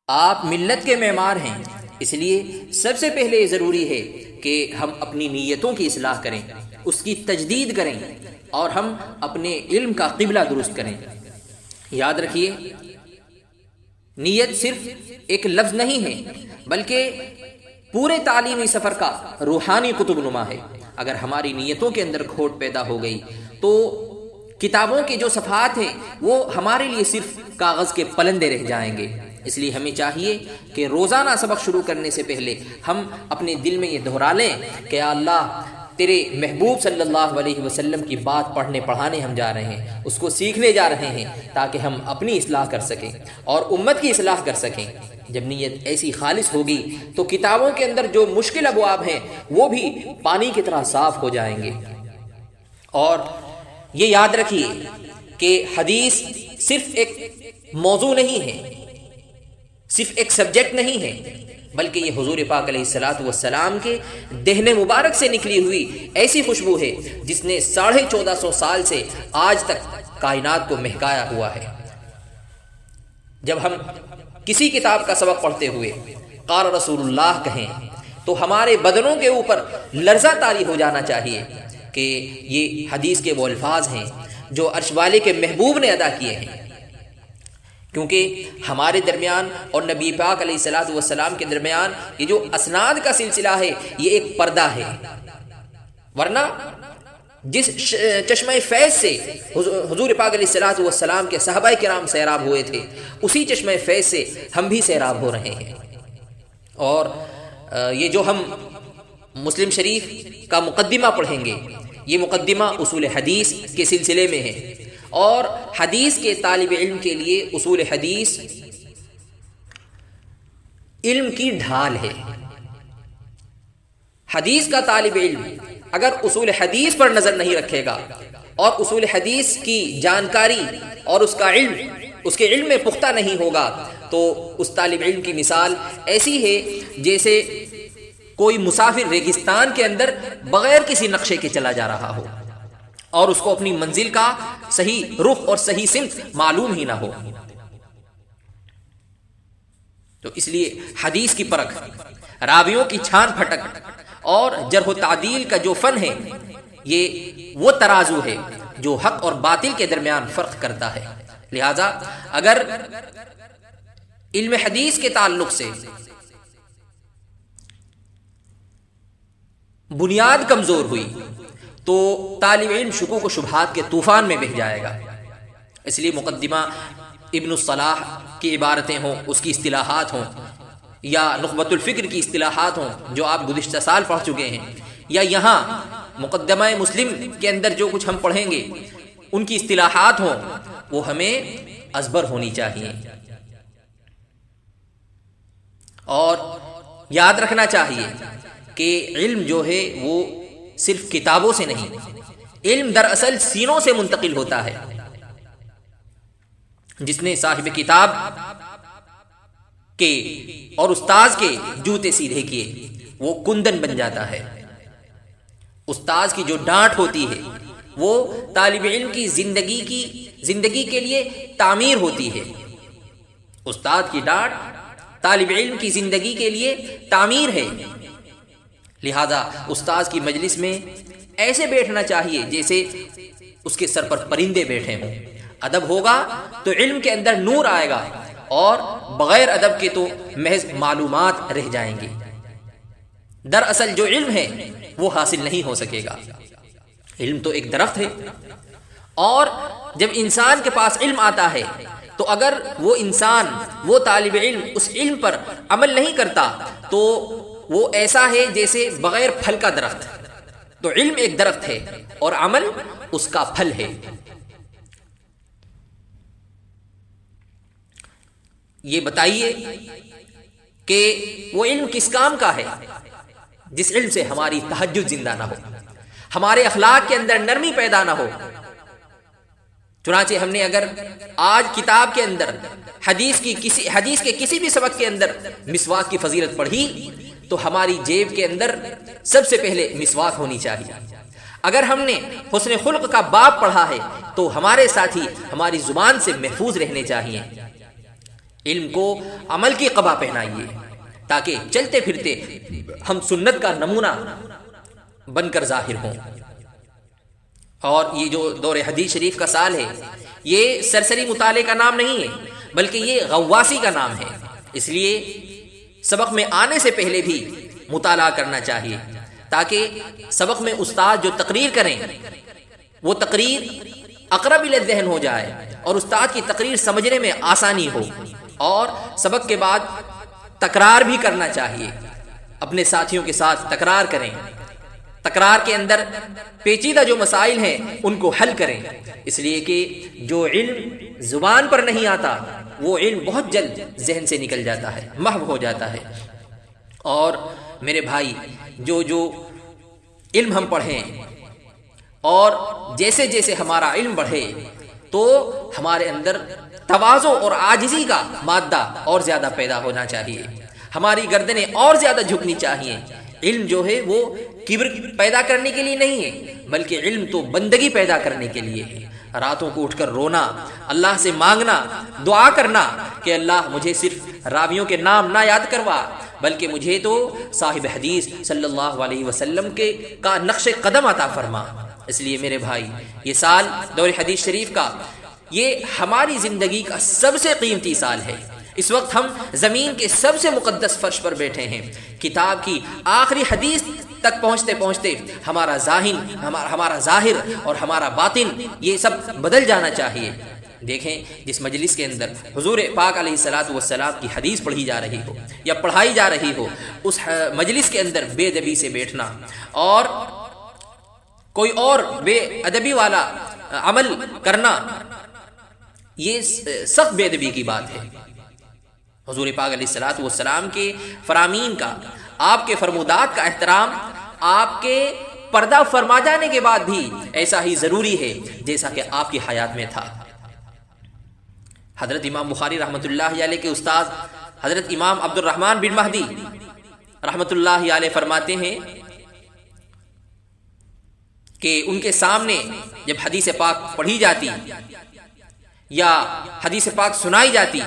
آپ ملت کے معمار ہیں، اس لیے سب سے پہلے یہ ضروری ہے کہ ہم اپنی نیتوں کی اصلاح کریں، اس کی تجدید کریں اور ہم اپنے علم کا قبلہ درست کریں۔ یاد رکھیے، نیت صرف ایک لفظ نہیں ہے بلکہ پورے تعلیمی سفر کا روحانی قطب نما ہے۔ اگر ہماری نیتوں کے اندر کھوٹ پیدا ہو گئی تو کتابوں کے جو صفحات ہیں وہ ہمارے لیے صرف کاغذ کے پلندے رہ جائیں گے۔ اس لیے ہمیں چاہیے کہ روزانہ سبق شروع کرنے سے پہلے ہم اپنے دل میں یہ دہرا لیں کہ یا اللہ، تیرے محبوب صلی اللہ علیہ وسلم کی بات پڑھنے پڑھانے ہم جا رہے ہیں، اس کو سیکھنے جا رہے ہیں تاکہ ہم اپنی اصلاح کر سکیں اور امت کی اصلاح کر سکیں۔ جب نیت ایسی خالص ہوگی تو کتابوں کے اندر جو مشکل ابواب ہیں وہ بھی پانی کی طرح صاف ہو جائیں گے۔ اور یہ یاد رکھیے کہ حدیث صرف ایک موضوع نہیں ہے، صرف ایک سبجیکٹ نہیں ہے، بلکہ یہ حضور پاک علیہ الصلوۃ والسلام کے دہن مبارک سے نکلی ہوئی ایسی خوشبو ہے جس نے 1450 سال سے آج تک کائنات کو مہکایا ہوا ہے۔ جب ہم کسی کتاب کا سبق پڑھتے ہوئے قال رسول اللہ کہیں تو ہمارے بدنوں کے اوپر لرزہ طاری ہو جانا چاہیے کہ یہ حدیث کے وہ الفاظ ہیں جو عرش والے کے محبوب نے ادا کیے ہیں، کیونکہ ہمارے درمیان اور نبی پاک علیہ الصلوۃ والسلام کے درمیان یہ جو اسناد کا سلسلہ ہے یہ ایک پردہ ہے، ورنہ جس چشمہ فیض سے حضور پاک علیہ الصلوۃ والسلام کے صحابہ کرام سیراب ہوئے تھے، اسی چشمہ فیض سے ہم بھی سیراب ہو رہے ہیں۔ اور یہ جو ہم مسلم شریف کا مقدمہ پڑھیں گے، یہ مقدمہ اصول حدیث کے سلسلے میں ہے، اور حدیث کے طالب علم کے لیے اصول حدیث علم کی ڈھال ہے۔ حدیث کا طالب علم اگر اصول حدیث پر نظر نہیں رکھے گا اور اصول حدیث کی جانکاری اور اس کا علم اس کے علم میں پختہ نہیں ہوگا تو اس طالب علم کی مثال ایسی ہے جیسے کوئی مسافر ریگستان کے اندر بغیر کسی نقشے کے چلا جا رہا ہو اور اس کو اپنی منزل کا صحیح رخ اور صحیح سمت معلوم ہی نہ ہو۔ تو اس لیے حدیث کی پرکھ، راویوں کی چھان پھٹک اور جرح و تعدیل کا جو فن ہے یہ وہ ترازو ہے جو حق اور باطل کے درمیان فرق کرتا ہے۔ لہذا اگر علم حدیث کے تعلق سے بنیاد کمزور ہوئی تو طالب علم شکوک و شبہات کے طوفان میں بہہ جائے گا۔ اس لیے مقدمہ ابن الصلاح کی عبارتیں ہوں، اس کی اصطلاحات ہوں، یا نخبۃ الفکر کی اصطلاحات ہوں جو آپ گزشتہ سال پڑھ چکے ہیں، یا یہاں مقدمہ مسلم کے اندر جو کچھ ہم پڑھیں گے ان کی اصطلاحات ہوں، وہ ہمیں ازبر ہونی چاہیے۔ اور یاد رکھنا چاہیے کہ علم جو ہے وہ صرف کتابوں سے نہیں، علم دراصل سینوں سے منتقل ہوتا ہے۔ جس نے صاحب کتاب کے اور استاذ کے جوتے سیدھے کیے وہ کندن بن جاتا ہے۔ استاذ کی جو ڈانٹ ہوتی ہے وہ طالب علم کی زندگی کے لیے تعمیر ہوتی ہے۔ استاد کی ڈانٹ طالب علم کی زندگی کے لیے تعمیر ہے۔ لہذا استاذ کی مجلس میں ایسے بیٹھنا چاہیے جیسے اس کے سر پر پرندے بیٹھے ہوں۔ ادب ہوگا تو علم کے اندر نور آئے گا، اور بغیر ادب کے تو محض معلومات رہ جائیں گی۔ دراصل جو علم ہے وہ حاصل نہیں ہو سکے گا۔ علم تو ایک درخت ہے، اور جب انسان کے پاس علم آتا ہے تو اگر وہ انسان، وہ طالب علم اس علم پر عمل نہیں کرتا تو وہ ایسا ہے جیسے بغیر پھل کا درخت۔ تو علم ایک درخت ہے اور عمل اس کا پھل ہے۔ یہ بتائیے کہ وہ علم کس کام کا ہے جس علم سے ہماری تہجد زندہ نہ ہو، ہمارے اخلاق کے اندر نرمی پیدا نہ ہو۔ چنانچہ ہم نے اگر آج کتاب کے اندر حدیث کے کسی بھی سبق کے اندر مسواک کی فضیلت پڑھی تو ہماری جیب کے اندر سب سے پہلے مسواک ہونی چاہیے۔ اگر ہم نے حسن خلق کا باب پڑھا ہے تو ہمارے ساتھی ہماری زبان سے محفوظ رہنے چاہیے۔ علم کو عمل کی قبا پہنائیے تاکہ چلتے پھرتے ہم سنت کا نمونہ بن کر ظاہر ہوں۔ اور یہ جو دور حدیث شریف کا سال ہے، یہ سرسری مطالعے کا نام نہیں ہے، بلکہ یہ غواصی کا نام ہے۔ اس لیے سبق میں آنے سے پہلے بھی مطالعہ کرنا چاہیے تاکہ سبق میں استاد جو تقریر کریں وہ تقریر اقرب الی الذہن ہو جائے اور استاد کی تقریر سمجھنے میں آسانی ہو۔ اور سبق کے بعد تکرار بھی کرنا چاہیے، اپنے ساتھیوں کے ساتھ تکرار کریں، تکرار کے اندر پیچیدہ جو مسائل ہیں ان کو حل کریں، اس لیے کہ جو علم زبان پر نہیں آتا وہ علم بہت جلد ذہن سے نکل جاتا ہے، محو ہو جاتا ہے۔ اور میرے بھائی، جو علم ہم پڑھیں اور جیسے جیسے ہمارا علم بڑھے تو ہمارے اندر تواضع اور عاجزی کا مادہ اور زیادہ پیدا ہونا چاہیے، ہماری گردنیں اور زیادہ جھکنی چاہیے۔ علم جو ہے وہ کبر پیدا کرنے کے لیے نہیں ہے، بلکہ علم تو بندگی پیدا کرنے کے لیے ہے۔ راتوں کو اٹھ کر رونا، اللہ سے مانگنا، دعا کرنا کہ اللہ مجھے صرف راویوں کے نام نہ یاد کروا بلکہ مجھے تو صاحب حدیث صلی اللہ علیہ وسلم کا نقش قدم عطا فرما۔ اس لیے میرے بھائی، یہ سال دور حدیث شریف کا یہ ہماری زندگی کا سب سے قیمتی سال ہے۔ اس وقت ہم زمین کے سب سے مقدس فرش پر بیٹھے ہیں، کتاب کی آخری حدیث تک پہنچتے پہنچتے ہمارا ظاہر اور ہمارا باطن یہ سب بدل جانا چاہیے۔ دیکھیں، جس مجلس کے اندر حضور پاک علیہ الصلوۃ والسلام کی حدیث پڑھی جا رہی ہو یا پڑھائی جا رہی ہو، اس مجلس کے اندر بے ادبی سے بیٹھنا اور کوئی اور بے ادبی والا عمل کرنا، یہ سخت بے ادبی کی بات ہے۔ حضور پاک علیہ الصلوۃ والسلام کے فرامین کا، آپ کے فرمودات کا احترام آپ کے پردہ فرما جانے کے بعد بھی ایسا ہی ضروری ہے جیسا کہ آپ کی حیات میں تھا۔ حضرت امام بخاری رحمۃ اللہ علیہ کے استاد حضرت امام عبد الرحمن بن مہدی رحمۃ اللہ علیہ فرماتے ہیں کہ ان کے سامنے جب حدیث پاک پڑھی جاتی یا حدیث پاک سنائی جاتی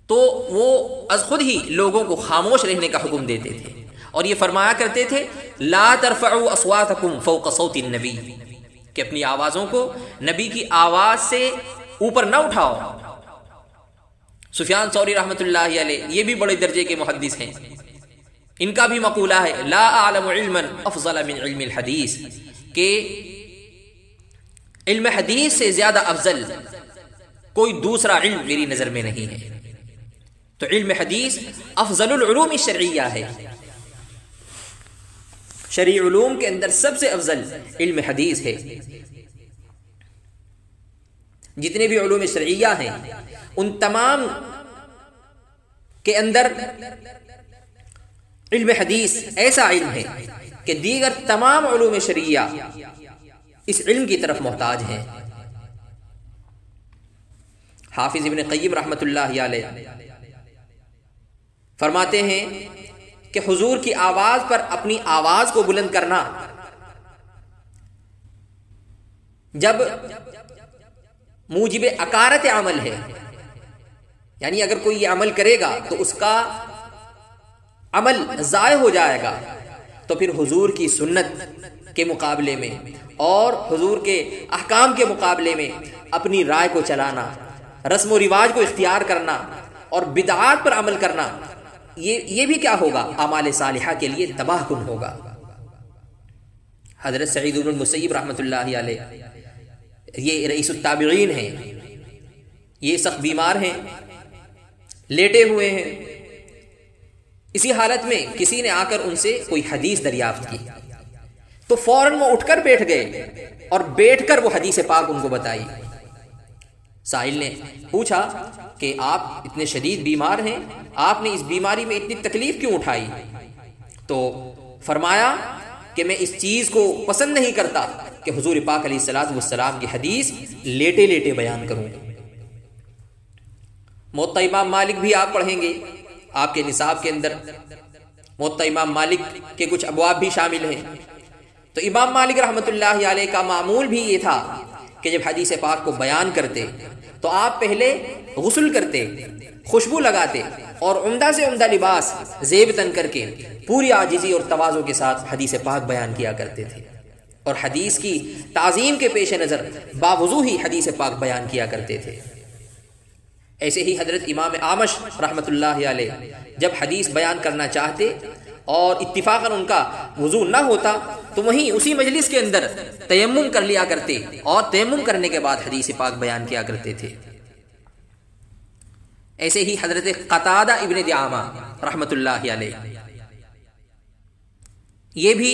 تو وہ از خود ہی لوگوں کو خاموش رہنے کا حکم دیتے تھے، اور یہ فرمایا کرتے تھے لا ترفعوا اصواتکم فوق صوت النبی، کہ اپنی آوازوں کو نبی کی آواز سے اوپر نہ اٹھاؤ۔ سفیان ثوری رحمۃ اللہ علیہ یہ بھی بڑے درجے کے محدث ہیں، ان کا بھی مقولہ ہے لا اعلم علما افضل من علم الحدیث، کہ علم حدیث سے زیادہ افضل کوئی دوسرا علم میری نظر میں نہیں ہے۔ تو علم حدیث افضل العلوم الشرعیہ ہے، شرعی علوم کے اندر سب سے افضل علم حدیث ہے۔ جتنے بھی علوم شرعیہ ہیں ان تمام کے اندر علم حدیث ایسا علم ہے کہ دیگر تمام علوم شرعیہ اس علم کی طرف محتاج ہیں۔ حافظ ابن قیم رحمۃ اللہ علیہ فرماتے ہیں کہ حضور کی آواز پر اپنی آواز کو بلند کرنا جب موجب اکارت عمل ہے، یعنی اگر کوئی یہ عمل کرے گا تو اس کا عمل ضائع ہو جائے گا، تو پھر حضور کی سنت کے مقابلے میں اور حضور کے احکام کے مقابلے میں اپنی رائے کو چلانا، رسم و رواج کو اختیار کرنا اور بدعات پر عمل کرنا، یہ بھی کیا ہوگا؟ اعمال صالحہ کے لیے تباہ کن ہوگا۔ حضرت سعید بن المسیب رحمۃ اللہ علیہ یہ رئیس التابعین ہیں، یہ سخت بیمار ہیں، لیٹے ہوئے ہیں، اسی حالت میں کسی نے آ کر ان سے کوئی حدیث دریافت کی تو فوراً وہ اٹھ کر بیٹھ گئے اور بیٹھ کر وہ حدیث پاک ان کو بتائی۔ سائل نے پوچھا کہ آپ اتنے شدید بیمار ہیں، آپ نے اس بیماری میں اتنی تکلیف کیوں اٹھائی؟ تو فرمایا کہ میں اس چیز کو پسند نہیں کرتا کہ حضور پاک علیہ الصلوۃ والسلام کی حدیث لیٹے لیٹے بیان کروں۔ موطا امام مالک بھی آپ پڑھیں گے، آپ کے نصاب کے اندر موطا امام مالک کے کچھ ابواب بھی شامل ہیں۔ تو امام مالک رحمۃ اللہ علیہ کا معمول بھی یہ تھا کہ جب حدیث پاک کو بیان کرتے تو آپ پہلے غسل کرتے، خوشبو لگاتے اور عمدہ سے عمدہ لباس زیب تن کر کے پوری عاجزی اور تواضع کے ساتھ حدیث پاک بیان کیا کرتے تھے، اور حدیث کی تعظیم کے پیش نظر باوضو ہی حدیث پاک بیان کیا کرتے تھے۔ ایسے ہی حضرت امام اعمش رحمۃ اللہ علیہ جب حدیث بیان کرنا چاہتے اور اتفاقاً ان کا وضو نہ ہوتا تو وہیں اسی مجلس کے اندر تیمم کر لیا کرتے اور تیمم کرنے کے بعد حدیث پاک بیان کیا کرتے تھے۔ ایسے ہی حضرت قتادہ ابن دعامہ رحمۃ اللہ علیہ یہ بھی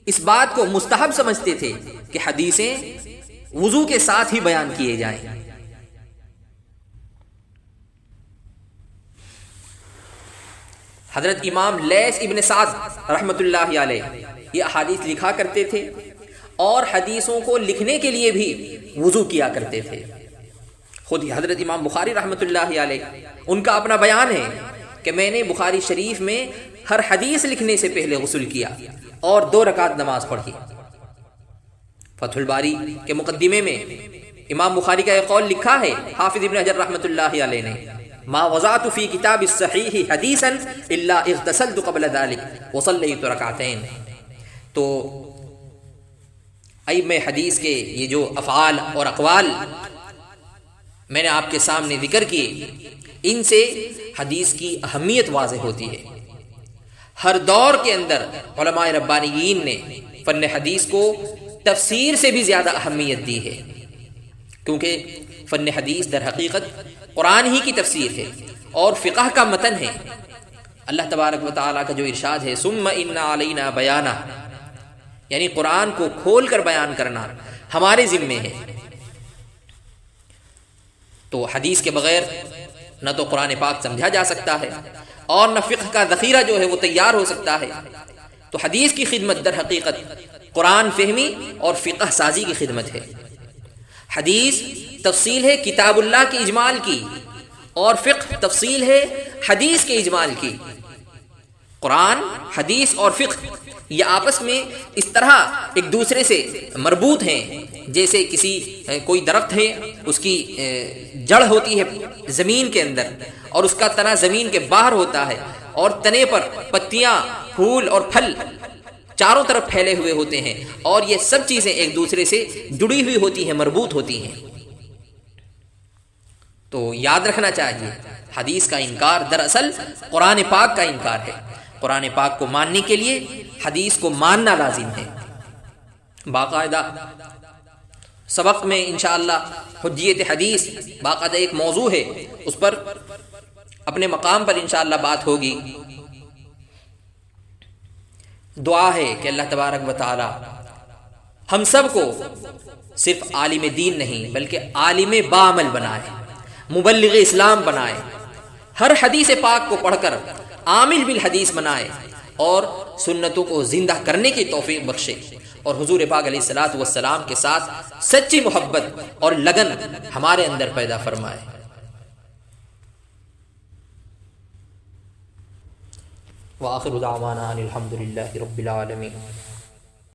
اس بات کو مستحب سمجھتے تھے کہ حدیثیں وضو کے ساتھ ہی بیان کیے جائیں۔ حضرت امام لیث ابن سعد رحمۃ اللہ علیہ یہ احادیث لکھا کرتے تھے اور حدیثوں کو لکھنے کے لیے بھی وضو کیا کرتے تھے۔ خود ہی حضرت امام بخاری رحمۃ اللہ علیہ ان کا اپنا بیان ہے کہ میں نے بخاری شریف میں ہر حدیث لکھنے سے پہلے غسل کیا اور 2 رکعت نماز پڑھی۔ فتح الباری کے مقدمے میں امام بخاری کا ایک قول لکھا ہے حافظ ابن حجر رحمۃ اللہ علیہ نے، ما وضعت فی کتاب الصحیح حدیثا الا اغتسلت قبل ذلك وصلیت رکعتین۔ تو ائمہ حدیث کے یہ جو افعال اور اقوال میں نے آپ کے سامنے ذکر کیے، ان سے حدیث کی اہمیت واضح ہوتی ہے۔ ہر دور کے اندر علماء ربانیین نے فن حدیث کو تفسیر سے بھی زیادہ اہمیت دی ہے، کیونکہ فن حدیث در حقیقت قرآن ہی کی تفسیر ہے اور فقہ کا متن ہے۔ اللہ تبارک و تعالیٰ کا جو ارشاد ہے ثم ان علینا بیانہ، یعنی قرآن کو کھول کر بیان کرنا ہمارے ذمے ہے۔ تو حدیث کے بغیر نہ تو قرآن پاک سمجھا جا سکتا ہے اور نہ فقہ کا ذخیرہ جو ہے وہ تیار ہو سکتا ہے۔ تو حدیث کی خدمت در حقیقت قرآن فہمی اور فقہ سازی کی خدمت ہے۔ حدیث تفصیل ہے کتاب اللہ کی اجمال کی، اور فقہ تفصیل ہے حدیث کے اجمال کی۔ قرآن، حدیث اور فقہ یہ آپس میں اس طرح ایک دوسرے سے مربوط ہیں جیسے کوئی درخت ہے، اس کی جڑ ہوتی ہے زمین کے اندر اور اس کا تنا زمین کے باہر ہوتا ہے، اور تنے پر پتیاں، پھول اور پھل چاروں طرف پھیلے ہوئے ہوتے ہیں، اور یہ سب چیزیں ایک دوسرے سے جڑی ہوئی ہوتی ہیں، مربوط ہوتی ہیں۔ تو یاد رکھنا چاہیے حدیث کا انکار دراصل قرآن پاک کا انکار ہے۔ قرآن پاک کو ماننے کے لیے حدیث کو ماننا لازم ہے۔ باقاعدہ سبق میں انشاءاللہ حجیت حدیث باقاعدہ ایک موضوع ہے، اس پر اپنے مقام پر انشاءاللہ بات ہوگی۔ دعا ہے کہ اللہ تبارک و تعالی ہم سب کو صرف عالم دین نہیں بلکہ عالم بعمل بنائے، مبلغ اسلام بنائے، ہر حدیث پاک کو پڑھ کر عامل بالحدیث بنائے اور سنتوں کو زندہ کرنے کی توفیق بخشے، اور حضور پاک علیہ الصلوۃ والسلام کے ساتھ سچی محبت اور لگن ہمارے اندر پیدا فرمائے۔ وآخر دعوانا ان الحمد للہ رب العالمین۔